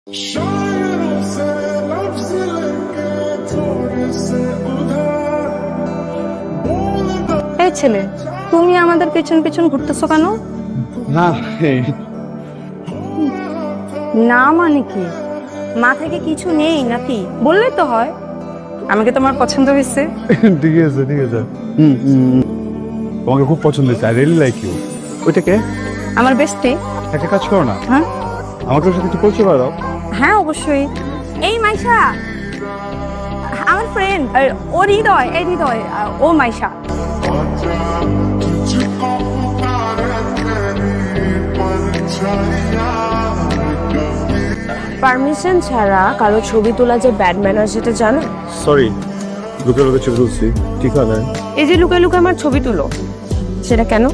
এই ছেলে, তুমি আমাদের পেছন পেছন ঘুরতেছো কেন? না না মানে কি? মাথায় কি কিছু নেই নাকি? বললে তো হয়। আমাকে তোমার পছন্দ হয়েছে। ঠিক আছে ঠিক আছে। তোমাকে খুব পছন্দ হয়েছে। I really like you. ওইটা কে? আমার বেস্টি। একটা কাজ করো না, হ্যাঁ আমাকে ওর সাথে একটু পরিচয় করে দাও। হ্যাঁ অবশ্যই। এই মাইশা আমার ফ্রেন্ড। ও হৃদয়, এই হৃদয়, ও মাইশা। পারমিশন ছাড়া কারো ছবি তোলা যে ব্যাড ম্যানার সেটা জানো? সরি, লুকে লুকে ছবি তুলছি। ঠিক আছে। এই যে লুকে লুকে আমার ছবি তুলো, সেটা কেন?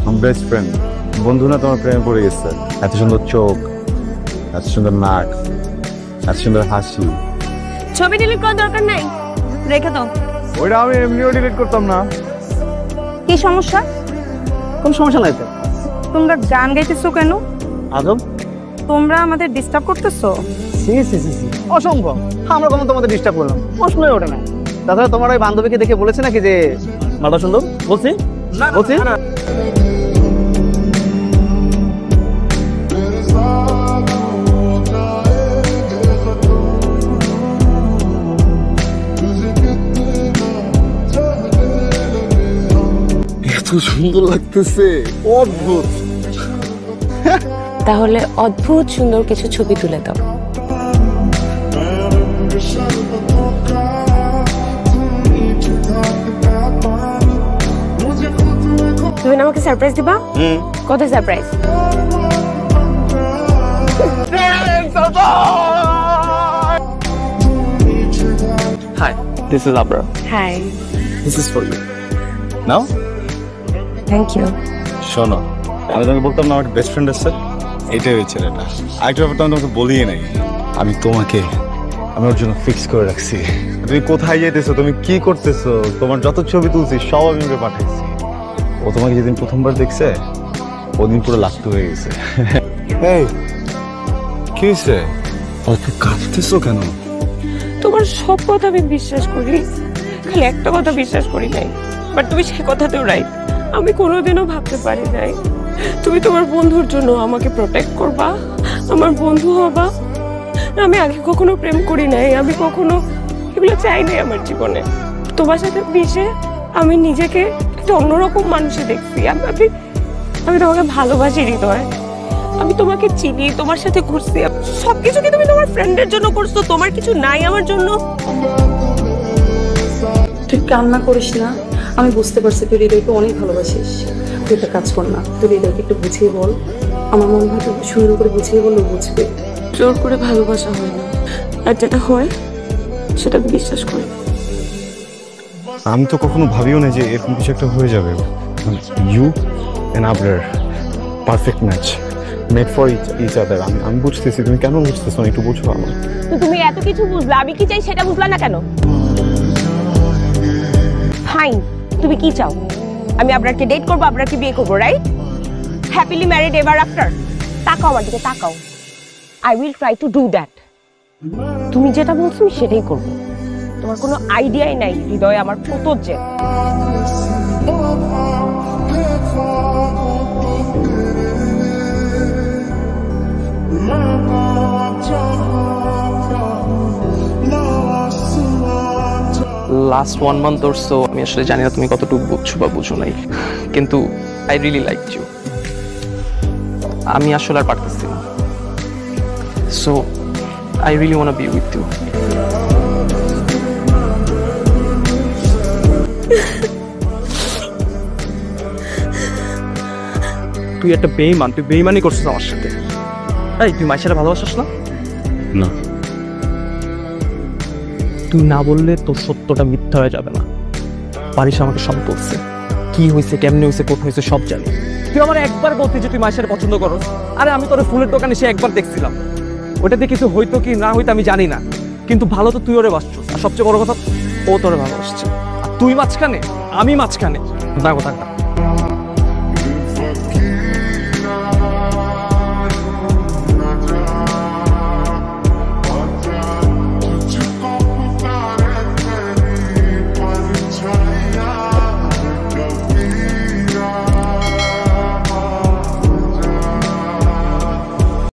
আমার বেস্ট ফ্রেন্ড, বন্ধু না তোমার প্রেমে পড়ে গেছে। এত সুন্দর চোখ, এত সুন্দর নাক, এত সুন্দর হাসি। ছবি ডিলিট করার দরকার নাই, রেখে দাও। ওইটা আমি এমনিও ডিলিট করতাম না। কি সমস্যা? কোন সমস্যা নাই তো। তোমরা গান গাইতেছো কেন? আজব। তোমরা আমাদের ডিস্টার্ব করতেছো। সি সি সি সি, অসম্ভব। আমরা কোনো তোমাদের ডিস্টার্ব করলাম? প্রশ্নই ওঠে না। তাছাড়া তোমার ওই বান্ধবীকে দেখে বলেছে নাকি যে মালটা সুন্দর? বলছি বলছি। এত সুন্দর লাগতেছে, অদ্ভুত। তাহলে অদ্ভুত সুন্দর কিছু ছবি তুলে দাও। তুমি না আমাকে সারপ্রাইজ দিবা? কত surprise? Hi, this is Abrar. Hi, this is for you. নাও। Thank you. শোনো, আমি তোমাকে বলতাম না আমার বেস্ট ফ্রেন্ড আছে, এইটাই ওই ছেলেটা। আরেকটা ব্যাপার তো আমি তোমাকে বলিয়ে নাই, আমি ওর জন্য ফিক্স করে রাখছি। তুমি কোথায় যেতেছো, তুমি কি করতেছো, তোমার যত ছবি তুলছি সব আমি ওকে পাঠাইছি। ও তোমাকে যেদিন প্রথমবার দেখছে ওদিন পুরো লাক্ত হয়ে গেছে। এই কি হয়েছে, অত কাঁদতেছো কেন? তোমার সব কথা আমি বিশ্বাস করি, খালি একটা কথা বিশ্বাস করি নাই। বাট তুমি সেই কথাতেও রাইট। আমি কোনোদিনও ভাবতে পারি নাই তুমি তোমার বন্ধুর জন্য আমাকে প্রোটেক্ট করবা, আমার বন্ধু হবা। আমি আগে কখনো প্রেম করি নাই, আমি কখনো এগুলো চাই নাই আমার জীবনে। তোমার সাথে মিশে আমি নিজেকে একটা অন্যরকম মানুষে দেখছি। আমি তোমাকে ভালোবাসি হৃদয়, আমি তোমাকে চিনি, তোমার সাথে ঘুরছি। সবকিছু কি তুমি তোমার ফ্রেন্ডের জন্য করছো? তোমার কিছু নাই আমার জন্য? তুই কান্না করিস না, আমি বুঝতে পারছি তুই হৃদয়কে অনেক ভালোবাসিস। তুই একটা কাজ কর না, তুই হৃদয়কে একটু বুঝিয়ে বল। আমার মনে হয় তুই সুন্দর করে বুঝিয়ে বললে বুঝবে। জোর করে ভালোবাসা হয় না, আর যেটা হয় সেটা আমি বিশ্বাস করি। আমি তো কখনো ভাবিও না যে এরকম কিছু একটা হয়ে যাবে। You and Abrar perfect match, made for each other. আমি বুঝতেছি, তুমি কেন বুঝতেছো না, একটু বুঝো আমার। তো তুমি এত কিছু বুঝলা, আমি কি চাই সেটা বুঝলা না কেন? ফাইন, তুমি কি চাও? আমি আবরারকে ডেট করবো, আবরারকে বিয়ে করবো, right? Happily married ever after. তাকাও আমার দিকে, তাকাও। I will try to do that. তুমি যেটা বলছো আমি সেটাই করবো। তোমার কোনো আইডিয়াই নাই হৃদয় আমার কত যে। লাস্ট 1 month or so আমি আসলে জানি না তুমি কতটুকু বুঝছো বা বুঝো নাই, কিন্তু আই রিয়েলি লাইক ইউ। আমি আসলে আর পারতেছি না, so I really want to be with you. তুই একটা বেঈমান, তুই বেঈমানি করছিস আমার সাথে। এই তুই মাইশারে ভালোবাসিস না? না, তুই না বললে তোর সত্যটা মিথ্যা হয়ে যাবে না। পারিস আমাকে সব বলছে, কি হয়েছে, কেমনে হয়েছে, কোথায় হয়েছে সব জানি। তুই আমার একবার বলতি যে তুই মাইশারে পছন্দ করস। আরে আমি তোর ফুলের দোকানে সে একবার দেখছিলাম, ওটাতে কিছু হইতো কি না হইতো আমি জানি না, কিন্তু ভালো তো তুই ওরে বাসছিস। আর সবচেয়ে বড় কথা, ও তোরে ভালোবাসছে। আর তুই মাঝখানে, আমি মাঝখানে। না কথা